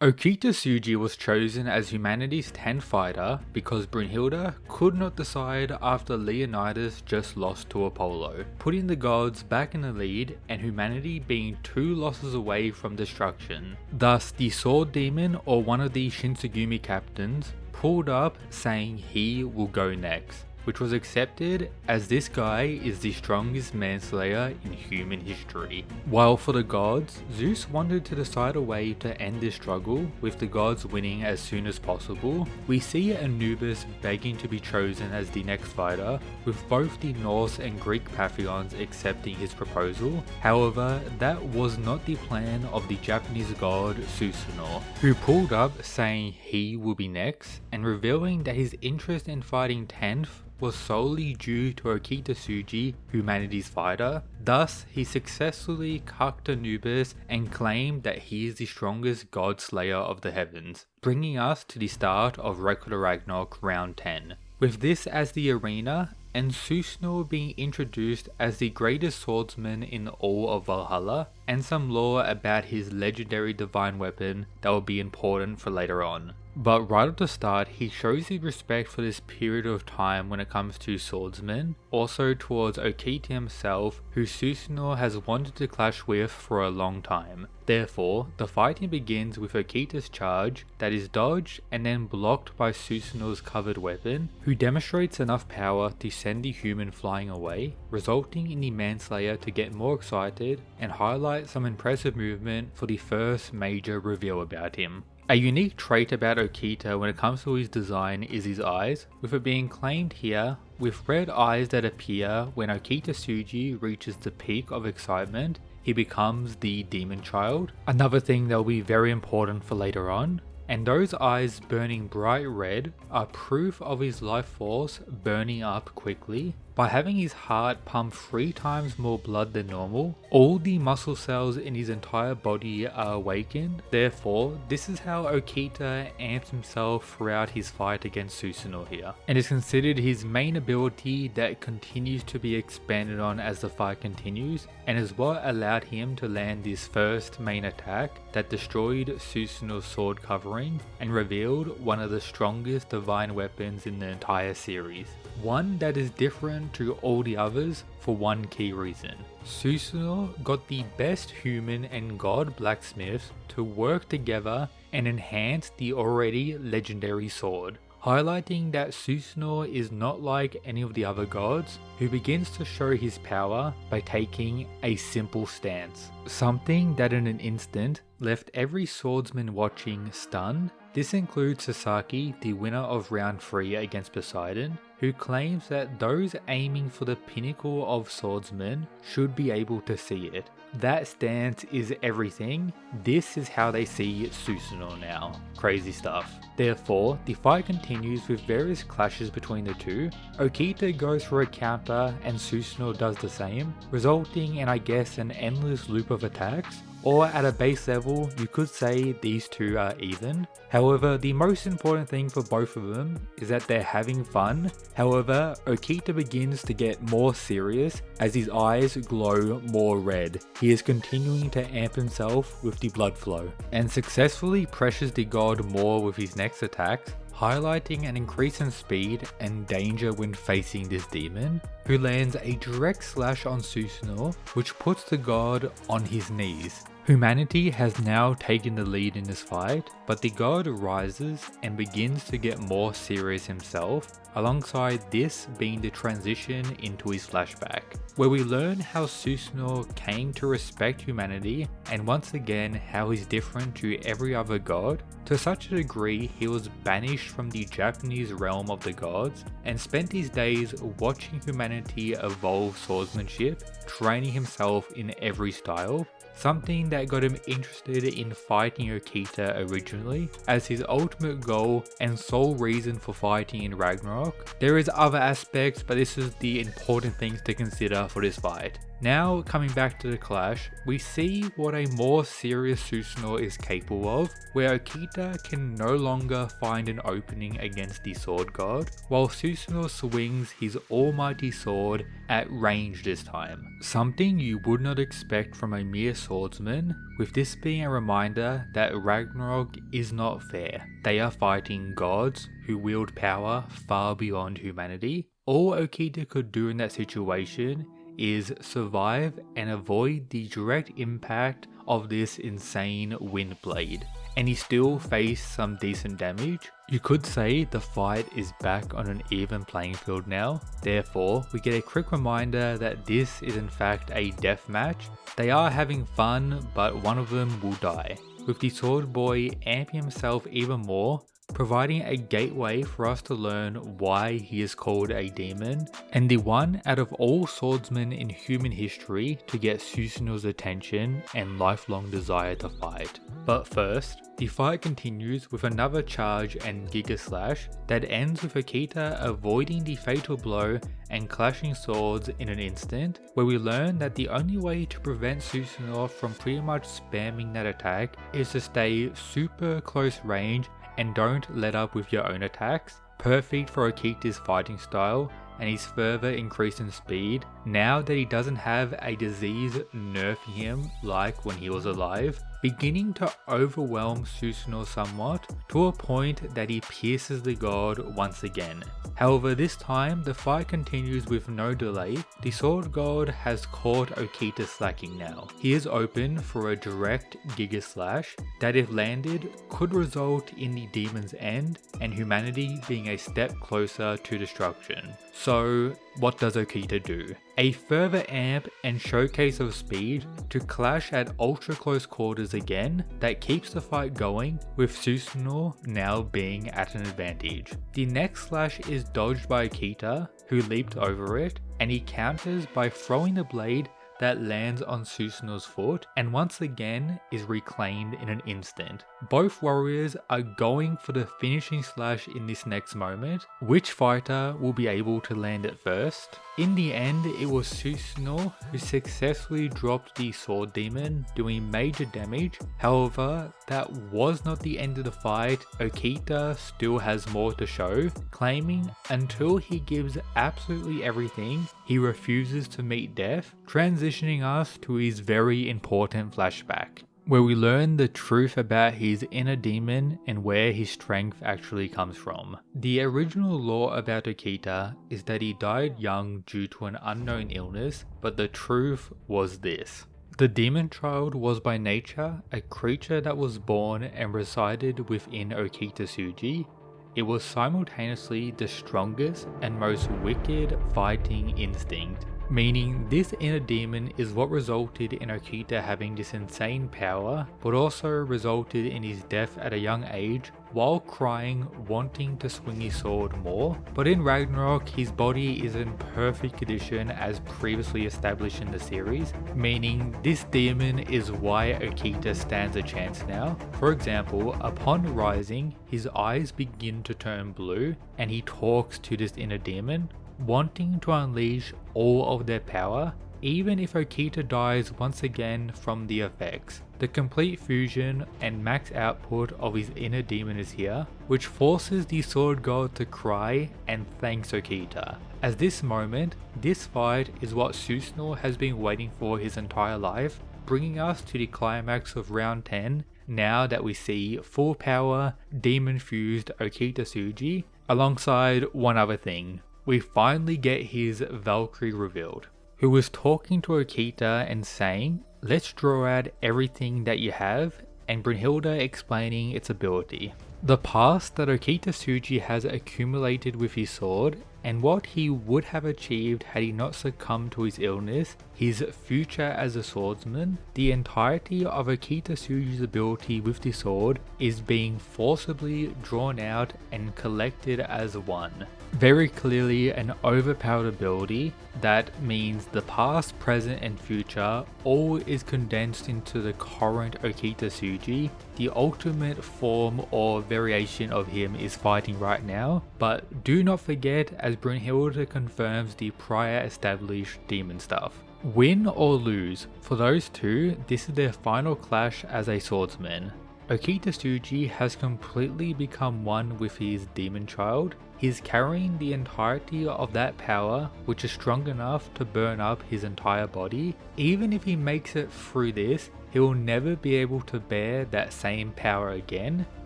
Okita Souji was chosen as humanity's 10th fighter because Brunhilde could not decide after Leonidas just lost to Apollo, putting the gods back in the lead and humanity being 2 losses away from destruction. Thus, the Sword Demon, or one of the Shinsengumi captains, pulled up saying he will go next, which was accepted as this guy is the strongest manslayer in human history. While for the gods, Zeus wanted to decide a way to end this struggle with the gods winning as soon as possible, we see Anubis begging to be chosen as the next fighter, with both the Norse and Greek pantheons accepting his proposal. However, that was not the plan of the Japanese god Susano'o, who pulled up saying he will be next, and revealing that his interest in fighting 10th was solely due to Okita Souji, humanity's fighter. Thus, he successfully cucked Anubis and claimed that he is the strongest god slayer of the heavens, bringing us to the start of Ragnarok round 10. With this as the arena, and Susano'o being introduced as the greatest swordsman in all of Valhalla, and some lore about his legendary divine weapon that will be important for later on. But right at the start, he shows his respect for this period of time when it comes to swordsmen, also towards Okita himself, who Susano'o has wanted to clash with for a long time. Therefore, the fighting begins with Okita's charge that is dodged and then blocked by Susano'o's covered weapon, who demonstrates enough power to send the human flying away, resulting in the manslayer to get more excited and highlight some impressive movement for the first major reveal about him. A unique trait about Okita when it comes to his design is his eyes, with it being claimed here with red eyes that appear when Okita Souji reaches the peak of excitement. He becomes the demon child, another thing that will be very important for later on. And those eyes burning bright red are proof of his life force burning up quickly. By having his heart pump 3 times more blood than normal, all the muscle cells in his entire body are awakened. Therefore, this is how Okita amps himself throughout his fight against Susano'o here, and is considered his main ability that continues to be expanded on as the fight continues, and is what allowed him to land this first main attack that destroyed Susano'o's sword covering and revealed one of the strongest divine weapons in the entire series. One that is different to all the others for one key reason. Susano'o got the best human and god blacksmiths to work together and enhance the already legendary sword, highlighting that Susano'o is not like any of the other gods, who begins to show his power by taking a simple stance. Something that in an instant left every swordsman watching stunned. This includes Sasaki, the winner of round 3 against Poseidon, who claims that those aiming for the pinnacle of swordsmen should be able to see it. That stance is everything. This is how they see Susano'o now. Crazy stuff. Therefore, the fight continues with various clashes between the two. Okita goes for a counter and Susano'o does the same, resulting in, I guess, an endless loop of attacks. Or at a base level, you could say these two are even. However, the most important thing for both of them is that they're having fun. However, Okita begins to get more serious as his eyes glow more red. He is continuing to amp himself with the blood flow, and successfully pressures the god more with his next attacks, highlighting an increase in speed and danger when facing this demon, who lands a direct slash on Susano'o, which puts the god on his knees. Humanity has now taken the lead in this fight, but the god rises and begins to get more serious himself, alongside this being the transition into his flashback, where we learn how Susano'o came to respect humanity, and once again how he's different to every other god. To such a degree, he was banished from the Japanese realm of the gods, and spent his days watching humanity evolve swordsmanship, training himself in every style. Something that got him interested in fighting Okita originally, as his ultimate goal and sole reason for fighting in Ragnarok. There is other aspects, but this is the important things to consider for this fight. Now coming back to the clash, we see what a more serious Susanoo is capable of, where Okita can no longer find an opening against the sword god, while Susanoo swings his almighty sword at range this time. Something you would not expect from a mere swordsman, with this being a reminder that Ragnarok is not fair. They are fighting gods who wield power far beyond humanity. All Okita could do in that situation is survive and avoid the direct impact of this insane wind blade, and he still faced some decent damage. You could say the fight is back on an even playing field now. Therefore, we get a quick reminder that this is in fact a death match. They are having fun, but one of them will die, with the sword boy amping himself even more, providing a gateway for us to learn why he is called a demon, and the one out of all swordsmen in human history to get Susanoo's attention and lifelong desire to fight. But first, the fight continues with another charge and Giga Slash that ends with Okita avoiding the fatal blow and clashing swords in an instant, where we learn that the only way to prevent Susanoo from pretty much spamming that attack is to stay super close range and don't let up with your own attacks. Perfect for Okita's fighting style and his further increase in speed now that he doesn't have a disease nerfing him like when he was alive, beginning to overwhelm Susanoo somewhat to a point that he pierces the god once again. However, this time the fight continues with no delay. The sword god has caught Okita slacking now. He is open for a direct Giga Slash that, if landed, could result in the demon's end and humanity being a step closer to destruction. So what does Okita do? A further amp and showcase of speed to clash at ultra close quarters again that keeps the fight going, with Susanoo now being at an advantage. The next slash is dodged by Okita, who leaped over it, and he counters by throwing the blade that lands on Susanoo's foot and once again is reclaimed in an instant. Both warriors are going for the finishing slash in this next moment. Which fighter will be able to land it first? In the end, it was Susanoo who successfully dropped the sword demon, doing major damage. However, that was not the end of the fight. Okita still has more to show, claiming until he gives absolutely everything, he refuses to meet death, transitioning us to his very important flashback, where we learn the truth about his inner demon and where his strength actually comes from. The original lore about Okita is that he died young due to an unknown illness, but the truth was this. The demon child was by nature a creature that was born and resided within Okita Souji. It was simultaneously the strongest and most wicked fighting instinct, meaning this inner demon is what resulted in Okita having this insane power, but also resulted in his death at a young age while crying, wanting to swing his sword more. But in Ragnarok, his body is in perfect condition as previously established in the series, meaning this demon is why Okita stands a chance now. For example, upon rising, his eyes begin to turn blue and he talks to this inner demon, wanting to unleash all of their power, even if Okita dies once again from the effects. The complete fusion and max output of his inner demon is here, which forces the sword god to cry and thanks Okita. At this moment, this fight is what Susanoo has been waiting for his entire life, bringing us to the climax of round 10, now that we see full power, demon fused Okita Souji, alongside one other thing. We finally get his Valkyrie revealed, who was talking to Okita and saying, "Let's draw out everything that you have," and Brynhilda explaining its ability. The past that Okita Souji has accumulated with his sword, and what he would have achieved had he not succumbed to his illness, his future as a swordsman, the entirety of Okita Souji's ability with the sword is being forcibly drawn out and collected as one. Very clearly an overpowered ability that means the past, present and future all is condensed into the current Okita Souji. The ultimate form or variation of him is fighting right now, but do not forget, as Brynhilda confirms the prior established demon stuff. Win or lose, for those two, this is their final clash as a swordsman. Okita Souji has completely become one with his demon child. He's carrying the entirety of that power, which is strong enough to burn up his entire body. Even if he makes it through this, he will never be able to bear that same power again.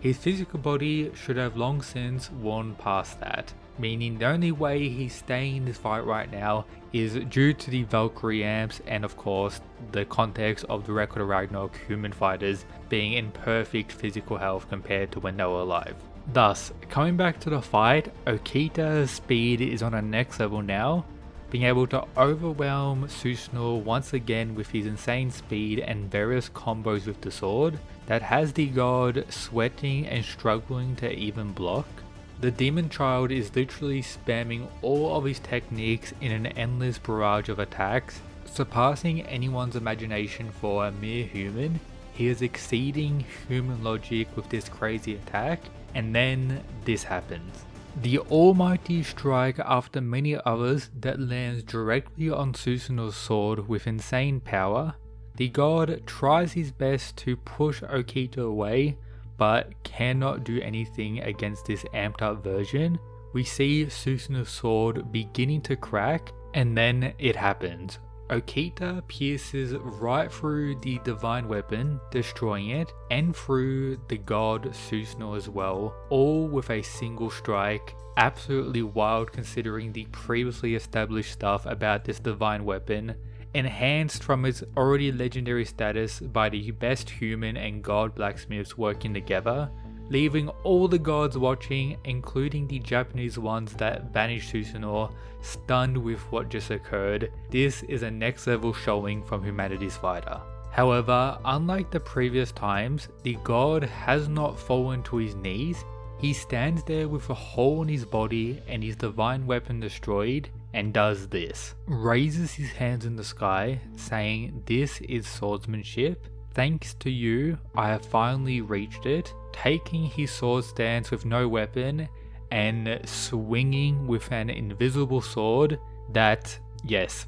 His physical body should have long since worn past that, meaning the only way he's staying in this fight right now is due to the Valkyrie amps and of course the context of the Record of Ragnarok human fighters being in perfect physical health compared to when they were alive. Thus, coming back to the fight, Okita's speed is on a next level now, being able to overwhelm Susano'o once again with his insane speed and various combos with the sword that has the god sweating and struggling to even block. The demon child is literally spamming all of his techniques in an endless barrage of attacks, surpassing anyone's imagination for a mere human. He is exceeding human logic with this crazy attack, and then this happens. The almighty strike after many others that lands directly on Susano'o's sword with insane power. The god tries his best to push Okita away, but cannot do anything against this amped up version. We see Susano'o's sword beginning to crack, and then it happens. Okita pierces right through the divine weapon, destroying it, and through the god Susano'o as well, all with a single strike. Absolutely wild considering the previously established stuff about this divine weapon, enhanced from its already legendary status by the best human and god blacksmiths working together, leaving all the gods watching, including the Japanese ones that banished Susano'o, stunned with what just occurred. This is a next level showing from humanity's fighter. However, unlike the previous times, the god has not fallen to his knees. He stands there with a hole in his body and his divine weapon destroyed, and does this. Raises his hands in the sky, saying, "This is swordsmanship. Thanks to you, I have finally reached it." Taking his sword stance with no weapon and swinging with an invisible sword that, yes,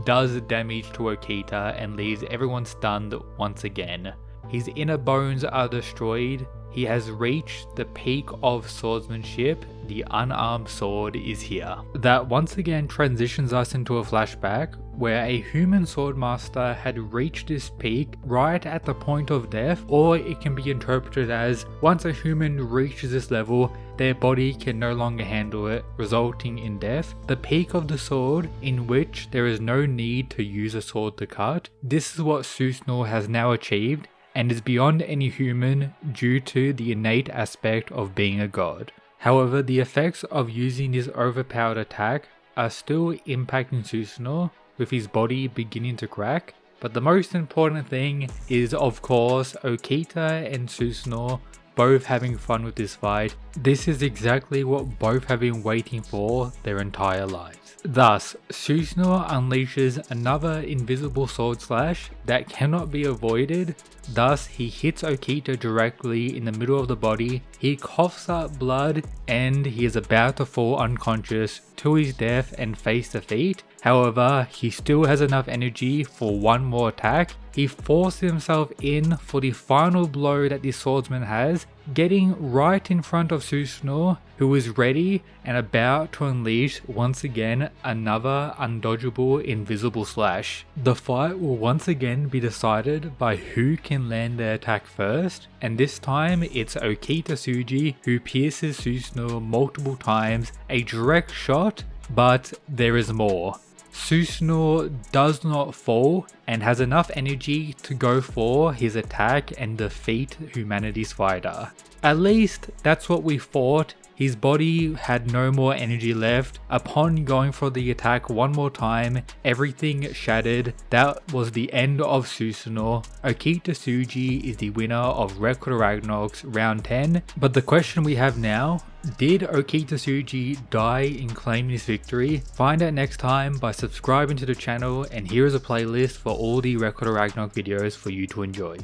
does damage to Okita and leaves everyone stunned once again. His inner bones are destroyed. He has reached the peak of swordsmanship. The unarmed sword is here. That once again transitions us into a flashback where a human swordmaster had reached this peak right at the point of death, or it can be interpreted as once a human reaches this level, their body can no longer handle it, resulting in death. The peak of the sword in which there is no need to use a sword to cut. This is what Susano'o has now achieved, and is beyond any human due to the innate aspect of being a god. However, the effects of using this overpowered attack are still impacting Susano'o, with his body beginning to crack. But the most important thing is, of course, Okita and Susano'o both having fun with this fight. This is exactly what both have been waiting for their entire lives. Thus, Susano'o unleashes another invisible sword slash that cannot be avoided. Thus, he hits Okita directly in the middle of the body. He coughs up blood and he is about to fall unconscious to his death and face defeat. However, he still has enough energy for one more attack. He forces himself in for the final blow that this swordsman has, getting right in front of Susano'o, who is ready and about to unleash once again another undodgeable invisible slash. The fight will once again be decided by who can land their attack first, and this time it's Okita Souji who pierces Susano'o multiple times, a direct shot, but there is more. Susano'o does not fall and has enough energy to go for his attack and defeat humanity's fighter. At least that's what we thought. His body had no more energy left. Upon going for the attack one more time, everything shattered. That was the end of Susano'o. Okita Souji is the winner of Record of Ragnarok's round 10. But the question we have now, did Okita Souji die in claiming this victory? Find out next time by subscribing to the channel, and here is a playlist for all the Record of Ragnarok videos for you to enjoy.